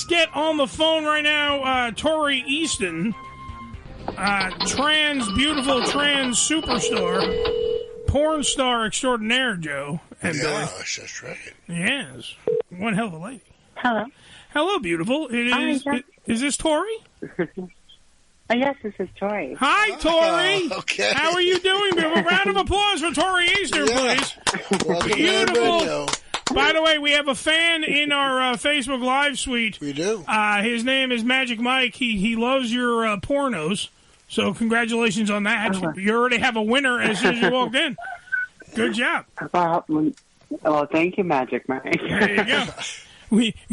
get on the phone right now Tori Easton, beautiful trans superstar, porn star extraordinaire, Joe. And yes, that's right. Yes. One hell of a lady. Hello. Hello, beautiful. Is this Tori? Yes, this is Tori. Hi, Tori. Okay. How are you doing, beautiful? Round of applause for Tori Easton, please. Beautiful. By the way, we have a fan in our Facebook Live suite. We do. His name is Magic Mike. He loves your pornos. So congratulations on that. You already have a winner as soon as you walked in. Good job. Well, thank you, Magic Mike. There you go.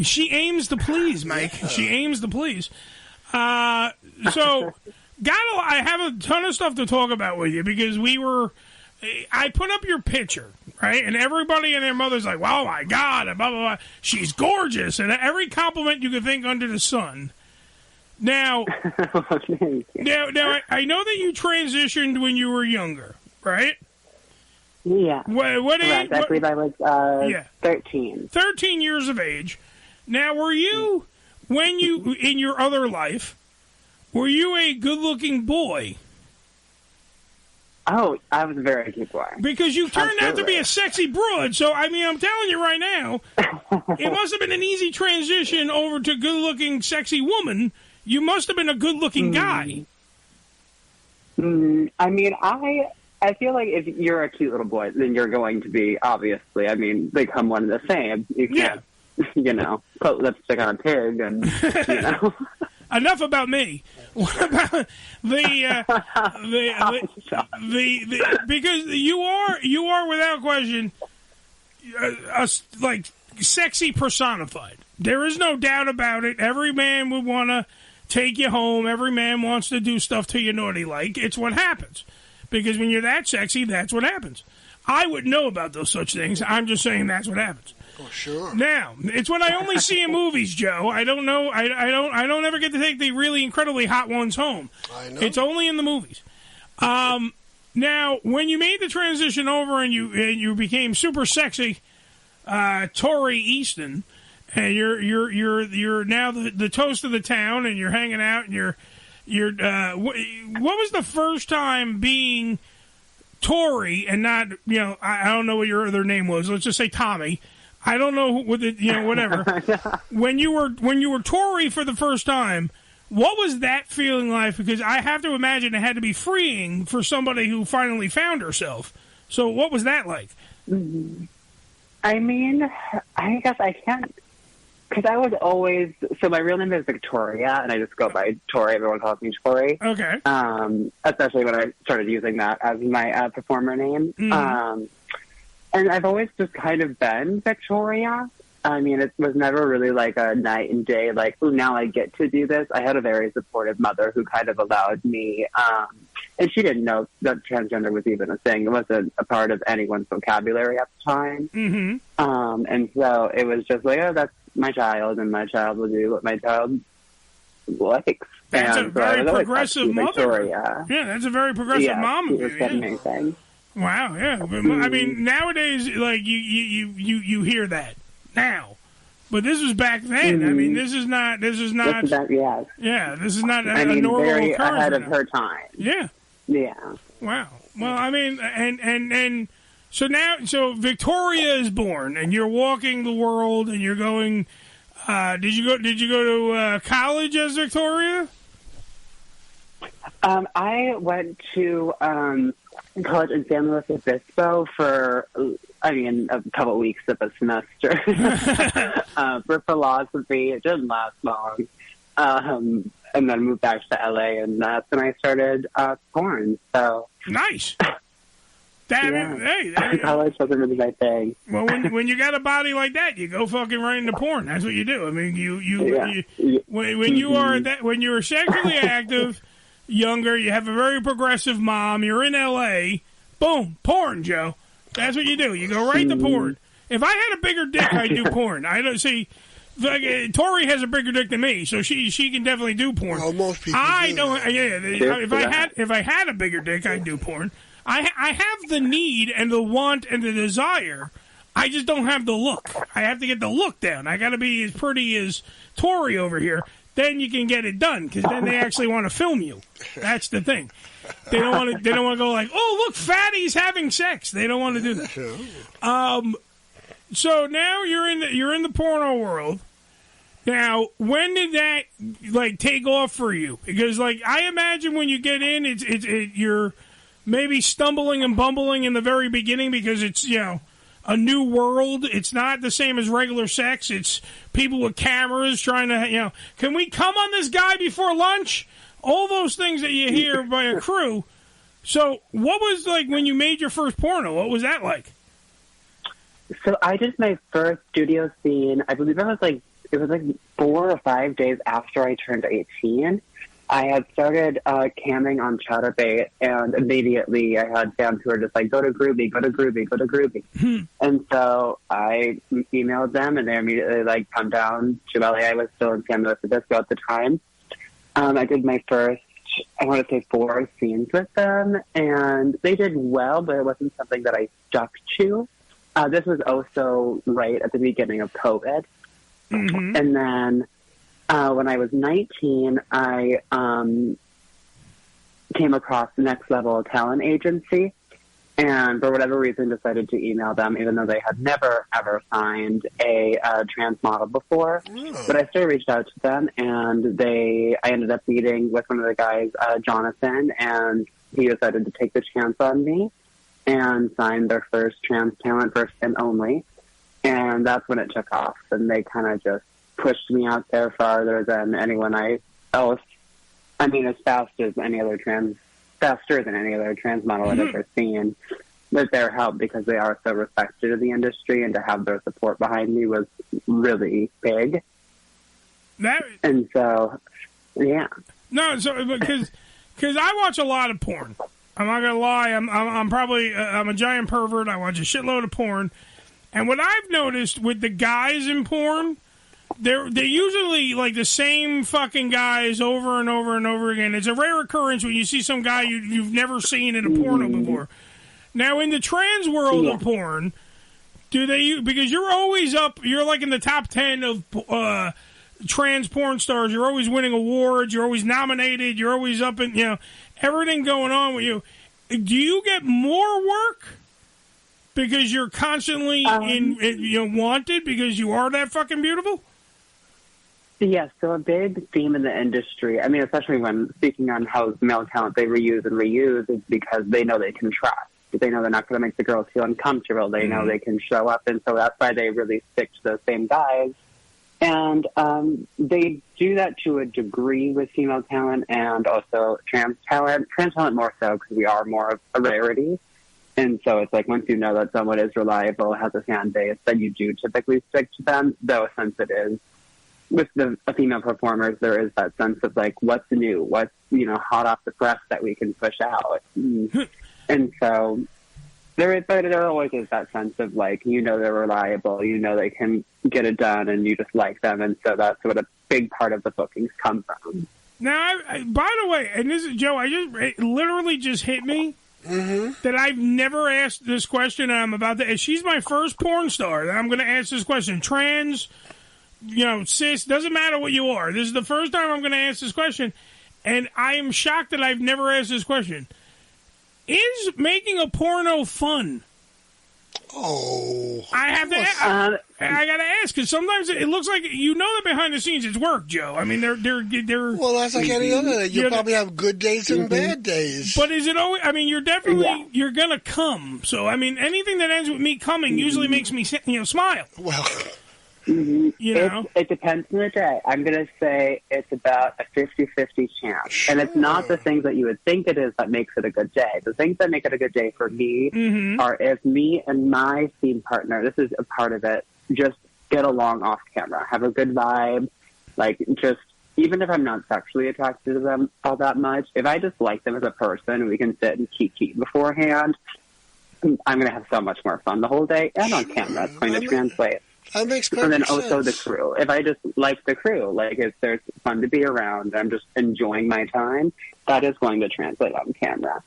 She aims to please, Mike. She aims to please. So, I have a ton of stuff to talk about with you because I put up your picture, right? And everybody and their mother's like, "Oh my God," and blah, blah, blah. She's gorgeous. And every compliment you could think under the sun. Now, now, I know that you transitioned when you were younger, right? Yeah. What age? I believe I was 13. 13 years of age. Now, were you, in your other life, were you a good-looking boy? Oh, I was a very cute boy. Because you turned out to be a sexy broad, so, I mean, I'm telling you right now, it must have been an easy transition over to good-looking, sexy woman. You must have been a good-looking guy. I mean, I feel like if you're a cute little boy, then you're going to be, obviously, I mean, they come one and the same. You can't, put lipstick on a pig and, Enough about me. What about because you are without question, like sexy personified. There is no doubt about it. Every man would want to take you home. Every man wants to do stuff to you naughty like. It's what happens. Because when you're that sexy, that's what happens. I wouldn't know about those such things. I'm just saying that's what happens. Oh, sure. Now, it's what I only see in movies, Joe. I don't know. I don't ever get to take the really incredibly hot ones home. I know. It's only in the movies. Now, when you made the transition over and you became super sexy, Tori Easton, and you're now the toast of the town, and you're hanging out, and you're what was the first time being Tori and not, I don't know what your other name was. Let's just say Tommy. I don't know what whatever. When you were Tori for the first time, what was that feeling like? Because I have to imagine it had to be freeing for somebody who finally found herself. So what was that like? I mean, I guess I can't, because I was always, so my real name is Victoria, and I just go by Tori. Everyone calls me Tori. Okay. Especially when I started using that as my performer name. And I've always just kind of been Victoria. I mean, it was never really like a night and day, like, ooh, now I get to do this. I had a very supportive mother who kind of allowed me, and she didn't know that transgender was even a thing. It wasn't a part of anyone's vocabulary at the time. And so it was just like, oh, that's my child, and my child will do what my child likes. That's and a very progressive mother. Victoria. Yeah, that's a very progressive mom of you. Amazing. Wow, yeah. I mean, nowadays, like, you hear that now. But this was back then. I mean, this is not. Yeah, this is not a normal very occurrence. Ahead of her time. Yeah. Wow. Well, I mean, and so now, Victoria is born, and you're walking the world, and you're going. Did you go to college as Victoria? I went to college in San Luis Obispo for, a couple of weeks of a semester for philosophy. It didn't last long. And then moved back to LA, and that's when I started porn. So nice. College wasn't really my thing. Well, when you got a body like that, you go fucking right into porn. That's what you do. I mean, when you're sexually active, younger, you have a very progressive mom, you're in LA, boom, porn, Joe. That's what you do. You go right to porn. If I had a bigger dick, I'd do porn. I don't see. Tori has a bigger dick than me, so she can definitely do porn. Well, most people don't. Yeah, if I had a bigger dick, I'd do porn. I have the need and the want and the desire. I just don't have the look. I have to get the look down. I got to be as pretty as Tori over here. Then you can get it done, because then they actually want to film you. That's the thing. They don't want to. They don't want to go like, "Oh, look, Fatty's having sex." They don't want to do that. So now you're in the porno world. Now, when did that like take off for you? Because like I imagine when you get in, you're maybe stumbling and bumbling in the very beginning because it's a new world. It's not the same as regular sex. It's people with cameras trying to, can we come on this guy before lunch? All those things that you hear by a crew. So what was like when you made your first porno? What was that like? So I did my first studio scene, I believe it was like 4 or 5 days after I turned 18. I had started camming on Chaturbate, and immediately I had fans who were just like, go to Groovy, go to Groovy, go to Groovy. And so I emailed them, and they immediately like come down to LA. I was still in San Luis Obispo at the time. I did my first, I want to say 4 scenes with them, and they did well, but it wasn't something that I stuck to. This was also right at the beginning of COVID. Mm-hmm. And then when I was 19, I came across the Next Level Talent Agency, and for whatever reason decided to email them, even though they had never, ever signed a trans model before. But I still reached out to them, and I ended up meeting with one of the guys, Jonathan, and he decided to take the chance on me and signed their first trans talent, first and only. And that's when it took off, and they kind of just pushed me out there farther than anyone else. I mean, faster than any other trans model I've ever seen. With their help, because they are so respected in the industry, and to have their support behind me was really big. And so, yeah. No, so because I watch a lot of porn. I'm not gonna lie. I'm probably I'm a giant pervert. I watch a shitload of porn. And what I've noticed with the guys in porn, they're usually like the same fucking guys over and over and over again. It's a rare occurrence when you see some guy you've never seen in a porno before. Now, in the trans world of porn, because you're always up, you're like in the top 10 of trans porn stars. You're always winning awards. You're always nominated. You're always up in, everything going on with you. Do you get more work? Because you're constantly wanted because you are that fucking beautiful? Yes, so a big theme in the industry, I mean, especially when speaking on how male talent they reuse and reuse, is because they know they can trust. They know they're not going to make the girls feel uncomfortable. They know they can show up, and so that's why they really stick to those same guys. And they do that to a degree with female talent and also trans talent. Trans talent more so because we are more of a rarity. And so it's like once you know that someone is reliable, has a fan base, then you do typically stick to them, though since it is with the female performers, there is that sense of like, what's new, what's, hot off the press that we can push out. And so there always is that sense of like, they're reliable, they can get it done, and you just like them. And so that's what a big part of the bookings come from. Now, by the way, and this is Joe, it literally just hit me. That I've never asked this question, and I'm about to. She's my first porn star that I'm going to ask this question. Trans, cis, doesn't matter what you are. This is the first time I'm going to ask this question, and I am shocked that I've never asked this question. Is making a porno fun? Oh, I have to. I got to ask, because sometimes it looks like that behind the scenes it's work, Joe. I mean, they're. Well, that's like any other. You probably have good days and bad days. But is it always? I mean, you're definitely you're gonna come. So I mean, anything that ends with me coming usually makes me smile. Well. It depends on the day. I'm going to say it's about a 50-50 chance. Sure. And it's not the things that you would think it is that makes it a good day. The things that make it a good day for me are if me and my scene partner, this is a part of it, just get along off camera, have a good vibe, like just, even if I'm not sexually attracted to them all that much, if I just like them as a person and we can sit and kiki beforehand, I'm going to have so much more fun the whole day, and on camera. It's going to translate. That makes perfect sense. And then also sense. the crew. If I just like the crew, like if there's fun to be around, I'm just enjoying my time, that is going to translate on camera.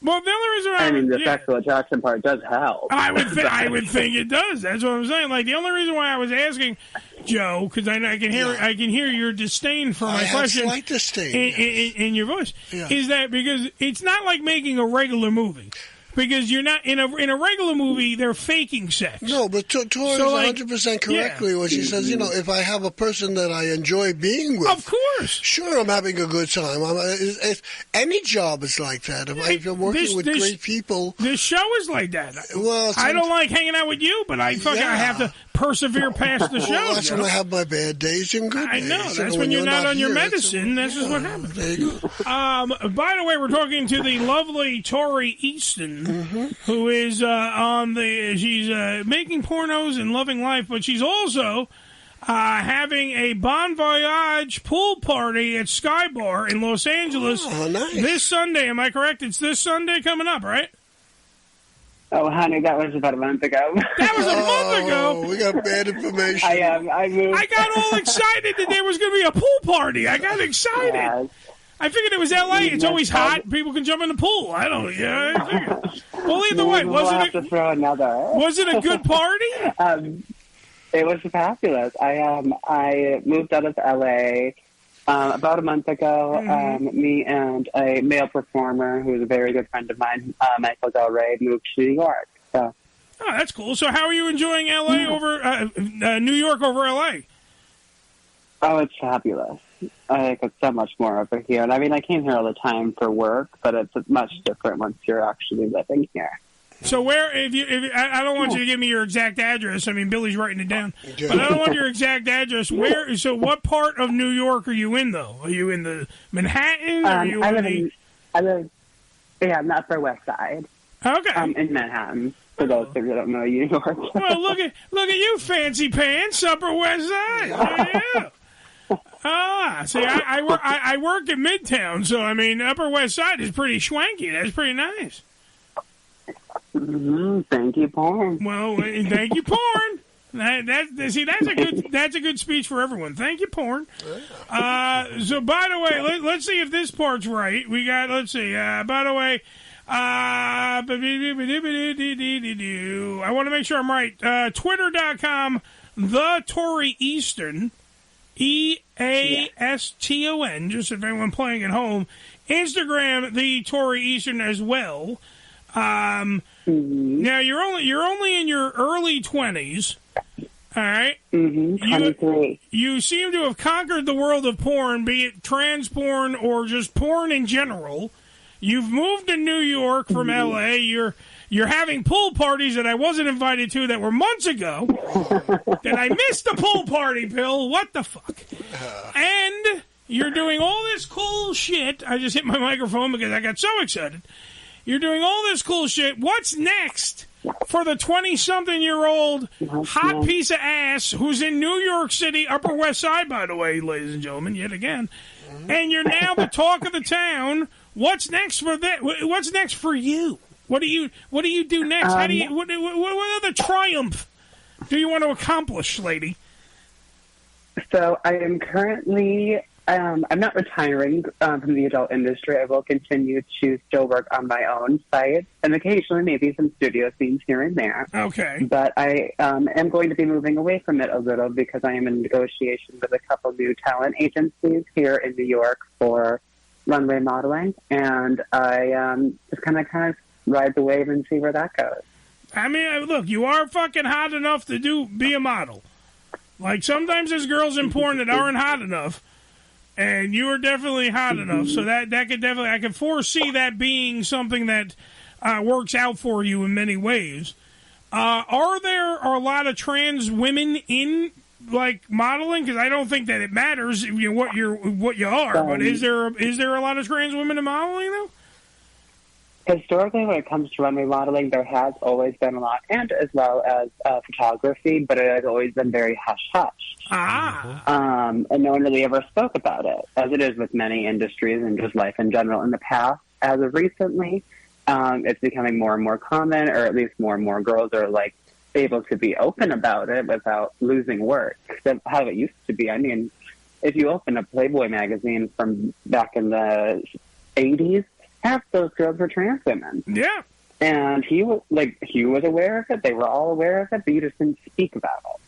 Well, the only reason I mean, the sexual attraction part does help. I would think it does. That's what I'm saying. Like, the only reason why I was asking, Joe, because I can hear your disdain for my question. Slight disdain in your voice. Is that because it's not like making a regular movie. Because you're not in a regular movie, they're faking sex. No, but Tori is 100% correctly when she says, if I have a person that I enjoy being with, of course, sure, I'm having a good time. Any job is like that. If you're working with great people, this show is like that. Well, I don't like hanging out with you, but I have to persevere past the show. Well, that's when I have my bad days and good days. I know. That's when you're not on your medicine. This is what happens. There you go. By the way, we're talking to the lovely Tori Easton, who is she's making pornos and loving life, but she's also having a Bon Voyage pool party at Sky Bar in Los Angeles this Sunday. Am I correct? It's this Sunday coming up, right? Oh, honey, that was about a month ago. That was a month ago. We got bad information. I got all excited that there was going to be a pool party. I got excited. Yes. I figured it was L.A. It's always hot. People can jump in the pool. I don't. Yeah. I figured. Well, either way, was it a good party? It was fabulous. I moved out of L.A. About a month ago. Me and a male performer who is a very good friend of mine, Michael Del Rey, moved to New York. So. Oh, that's cool. So, how are you enjoying L.A. over New York over L.A.? Oh, it's fabulous. I think it's so much more over here. And I mean, I came here all the time for work, but it's much different once you're actually living here. So where, I don't want you to give me your exact address. I mean, Billy's writing it down. But I don't want your exact address. Where? So what part of New York are you in, though? Are you in the Manhattan? Or are you I live in the Upper West Side. Okay. In Manhattan. For those of you who don't know New York. Well, look at you, fancy pants, Upper West Side. Yeah. See, I work in Midtown, so I mean, Upper West Side is pretty schwanky. That's pretty nice. Thank you, porn. Well, thank you, porn. That's a good speech for everyone. Thank you, porn. So, by the way, let's see if this part's right. We got. Let's see. By the way. I want to make sure I'm right. Twitter.com, the Tori Easton. EASTON, just if anyone playing at home. Instagram, the Tori Easton as well. Now you're only in your early 20s. All right. 23. You seem to have conquered the world of porn, be it trans porn or just porn in general. You've moved to New York from LA. You're having pool parties that I wasn't invited to that were months ago. That I missed the pool party, Bill. What the fuck? And you're doing all this cool shit. I just hit my microphone because I got so excited. You're doing all this cool shit. What's next for the 20-something-year-old hot piece of ass who's in New York City, Upper West Side, by the way, ladies and gentlemen, yet again. And you're now the talk of the town. What's next for that? What's next for you? What do you do next? How do you what other triumph do you want to accomplish, lady? So I am currently I'm not retiring from the adult industry. I will continue to still work on my own site and occasionally maybe some studio scenes here and there. Okay. But I am going to be moving away from it a little because I am in negotiation with a couple new talent agencies here in New York for runway modeling, and I just kind of ride the wave and see where that goes. I mean, look, you are fucking hot enough to be a model. Like, sometimes there's girls in porn that aren't hot enough, and you are definitely hot enough. So that could definitely, I could foresee that being something that works out for you in many ways. Are there a lot of trans women in like modeling? Because I don't think that it matters what you are. But is there a lot of trans women in modeling though? Historically, when it comes to runway modeling, there has always been a lot, and as well as photography, but it has always been very hush-hush. And no one really ever spoke about it, as it is with many industries and just life in general in the past. As of recently, it's becoming more and more common, or at least more and more girls are like able to be open about it without losing work. That's how it used to be. I mean, if you open a Playboy magazine from back in the 80s, half those girls were trans women. Yeah. And he was aware of it. They were all aware of it, but you just didn't speak about it.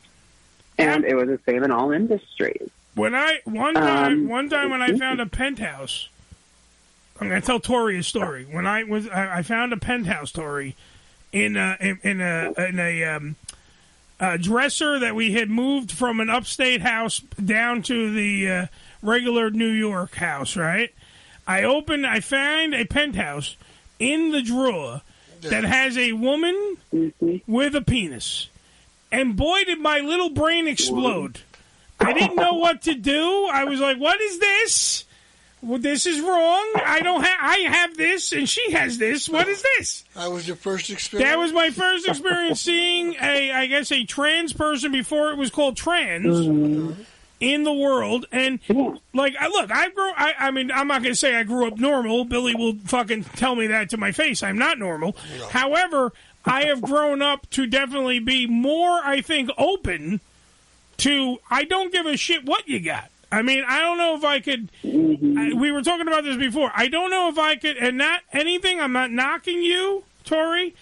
And it was the same in all industries. One time when I found a penthouse, I'm going to tell Tori a story. When I found a penthouse, Tori, in a dresser that we had moved from an upstate house down to the regular New York house. Right? I find a penthouse in the drawer that has a woman with a penis. And boy, did my little brain explode. I didn't know what to do. I was like, what is this? Well, this is wrong. I have this, and she has this. What is this? That was your first experience? That was my first experience seeing a trans person before it was called trans. In the world, and like, I mean, I'm not going to say I grew up normal. Billy will fucking tell me that to my face. I'm not normal. No. However, I have grown up to definitely be more, I think, open to, I don't give a shit what you got. I mean, I don't know if I could, we were talking about this before. I don't know if I could, and not anything, I'm not knocking you, Tori.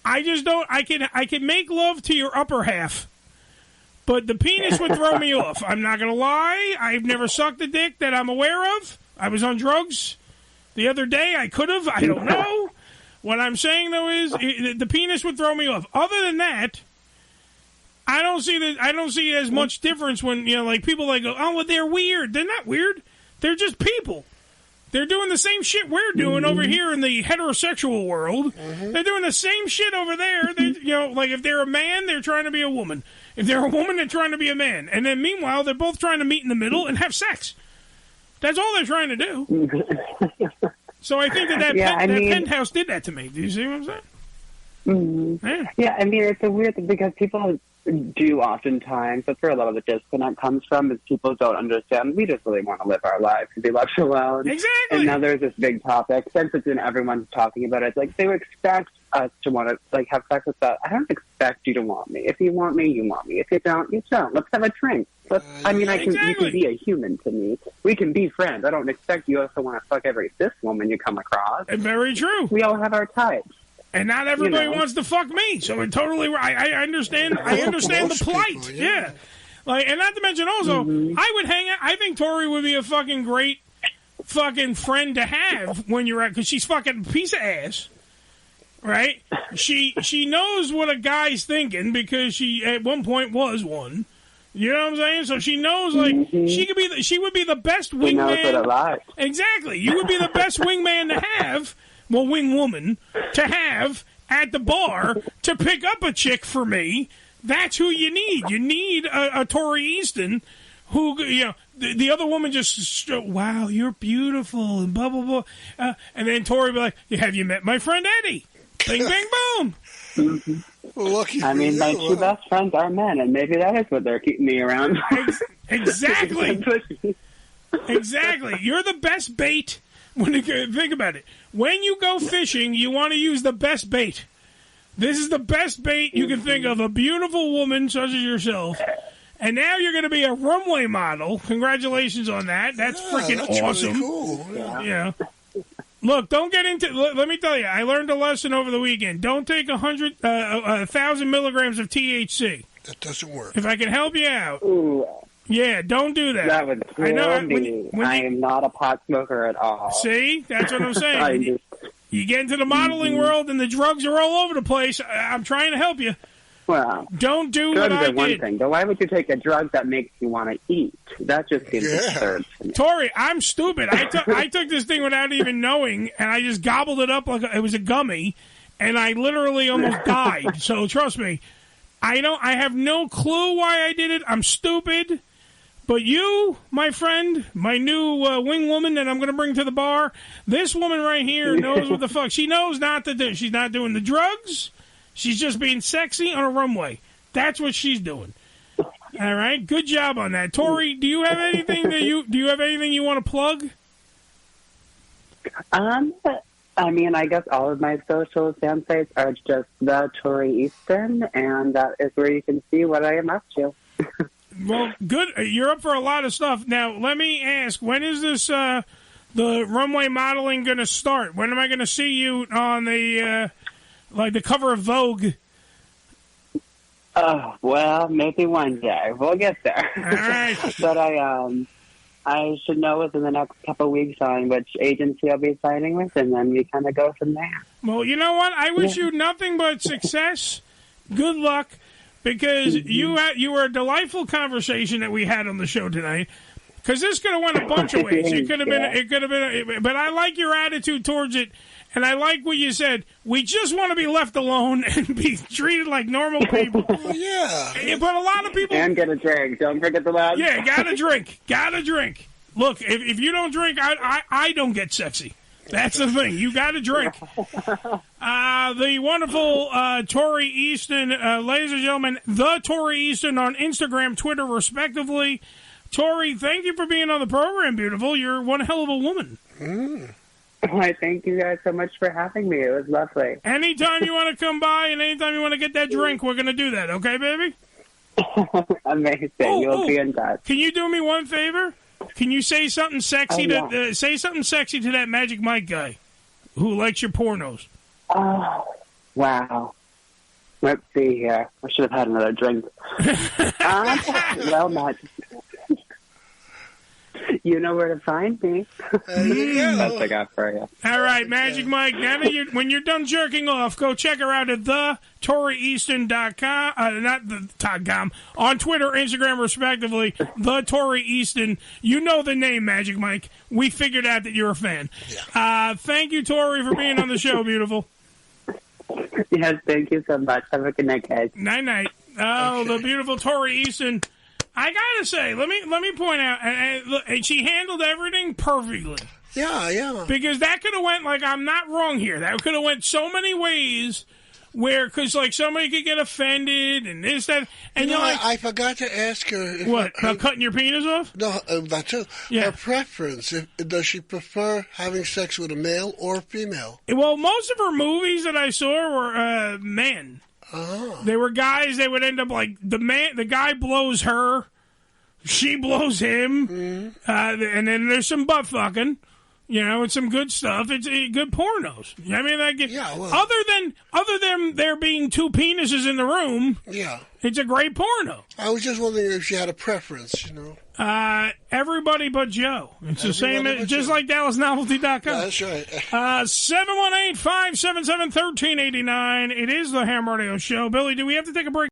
I just don't, I can make love to your upper half. But the penis would throw me off. I'm not going to lie. I've never sucked a dick that I'm aware of. I was on drugs the other day. I could have. I don't know. What I'm saying, though, is the penis would throw me off. Other than that, I don't see as much difference when, like, people like go, oh, well, they're weird. They're not weird. They're just people. They're doing the same shit we're doing over here in the heterosexual world. They're doing the same shit over there. They, like, if they're a man, they're trying to be a woman. If they're a woman, they're trying to be a man. And then, meanwhile, they're both trying to meet in the middle and have sex. That's all they're trying to do. So I think that penthouse did that to me. Do you see what I'm saying? Yeah, I mean, it's a weird thing because people do oftentimes, that's where a lot of the disconnect comes from, is people don't understand. We just really want to live our lives and be left alone. Exactly. And now there's this big topic, since it's in everyone's talking about it, it's like they would expect us to want to, like, have sex with that. I don't expect you to want me. If you want me, you want me. If you don't, you don't. Let's have a drink. You can be a human to me. We can be friends. I don't expect you also want to fuck every cis woman you come across. Very true. We all have our types. And not everybody wants to fuck me, so it totally. I understand. I understand the plight. People, yeah. Like, and not to mention also, I would hang out. I think Tori would be a fucking great fucking friend to have when you're at, because she's fucking a piece of ass, right? She knows what a guy's thinking because she at one point was one. You know what I'm saying? So she knows, like, she would be the best wingman. She knows what it likes. Exactly. You would be the best wingman to have. Well, wing woman to have at the bar to pick up a chick for me. That's who you need. You need a Tori Easton who, the other woman just, wow, you're beautiful and blah, blah, blah. And then Tori would be like, have you met my friend Eddie? Bing, bing, boom. Lucky I mean, my two best friends are men, and maybe that is what they're keeping me around. Exactly. Exactly. You're the best bait. Think about it. When you go fishing, you want to use the best bait. This is the best bait you can think of, a beautiful woman such as yourself. And now you're going to be a runway model. Congratulations on that. That's freaking awesome. Really cool. Yeah. Look, don't get into... Let me tell you, I learned a lesson over the weekend. Don't take 1,000 milligrams of THC. That doesn't work. If I can help you out. Ooh. Yeah, don't do that. That would kill me. I am not a pot smoker at all. See? That's what I'm saying. You get into the modeling world and the drugs are all over the place. I'm trying to help you. Well, don't do what I did. One thing, but why would you take a drug that makes you want to eat? That just seems absurd to me. Tori, I'm stupid. I took this thing without even knowing, and I just gobbled it up like it was a gummy, and I literally almost died. So trust me, I have no clue why I did it. I'm stupid. But you, my friend, my new wing woman that I'm going to bring to the bar, this woman right here knows what the fuck. She knows not to do. She's not doing the drugs. She's just being sexy on a runway. That's what she's doing. All right, good job on that, Tori. Do you have anything you want to plug? I mean, I guess all of my social fan sites are just the Tori Easton, and that is where you can see what I am up to. Well, good. You're up for a lot of stuff. Now, let me ask, when is this the runway modeling going to start? When am I going to see you on the the cover of Vogue? Oh, well, maybe one day. We'll get there. All right. But I should know within the next couple of weeks on which agency I'll be signing with, and then we kind of go from there. Well, you know what? I wish you nothing but success. Good luck, because you were a delightful conversation that we had on the show tonight. Because this could have went a bunch of ways. It could have been. But I like your attitude towards it. And I like what you said. We just want to be left alone and be treated like normal people. Well, yeah. But a lot of people... And get a drink. Don't forget the last. Yeah, gotta drink. Gotta drink. Look, if you don't drink, I don't get sexy. That's the thing. You gotta drink. The wonderful Tori Easton, ladies and gentlemen, the Tori Easton on Instagram, Twitter, respectively. Tori, thank you for being on the program, beautiful. You're one hell of a woman. I thank you guys so much for having me. It was lovely. Anytime you want to come by and anytime you want to get that drink, we're going to do that. Okay, baby? Amazing. You'll be in touch. Can you do me one favor? Can you say something sexy say something sexy to that Magic Mike guy who likes your pornos? Oh, wow. Let's see here. I should have had another drink. Well, Magic. You know where to find me. That's what I got for you. All right, Magic Mike. Now that when you're done jerking off, go check her out at theToriEaston.com, not the.com, on Twitter, Instagram, respectively. The Tori Easton. You know the name, Magic Mike. We figured out that you're a fan. Yeah. Thank you, Tori, for being on the show, beautiful. Yes, thank you so much. Have a good night, guys. Night. Oh, okay. The beautiful Tori Easton. I gotta say, let me point out, and she handled everything perfectly. Yeah. Because that could have went, like, I'm not wrong here. That could have went so many ways where, because, like, somebody could get offended and this, that, and you're like... I forgot to ask her... What, about cutting your penis off? No, that too. Yeah. Her preference, does she prefer having sex with a male or a female? Well, most of her movies that I saw were men. Oh. They were guys. They would end up like the guy blows her, she blows him, and then there's some butt fucking, and some good stuff. It's good pornos. I mean, other than there being two penises in the room, it's a great porno. I was just wondering if she had a preference, Everybody but Joe. It's the same, just like DallasNovelty.com. That's right. 718-577-1389. It is the Ham Radio Show. Billy, do we have to take a break?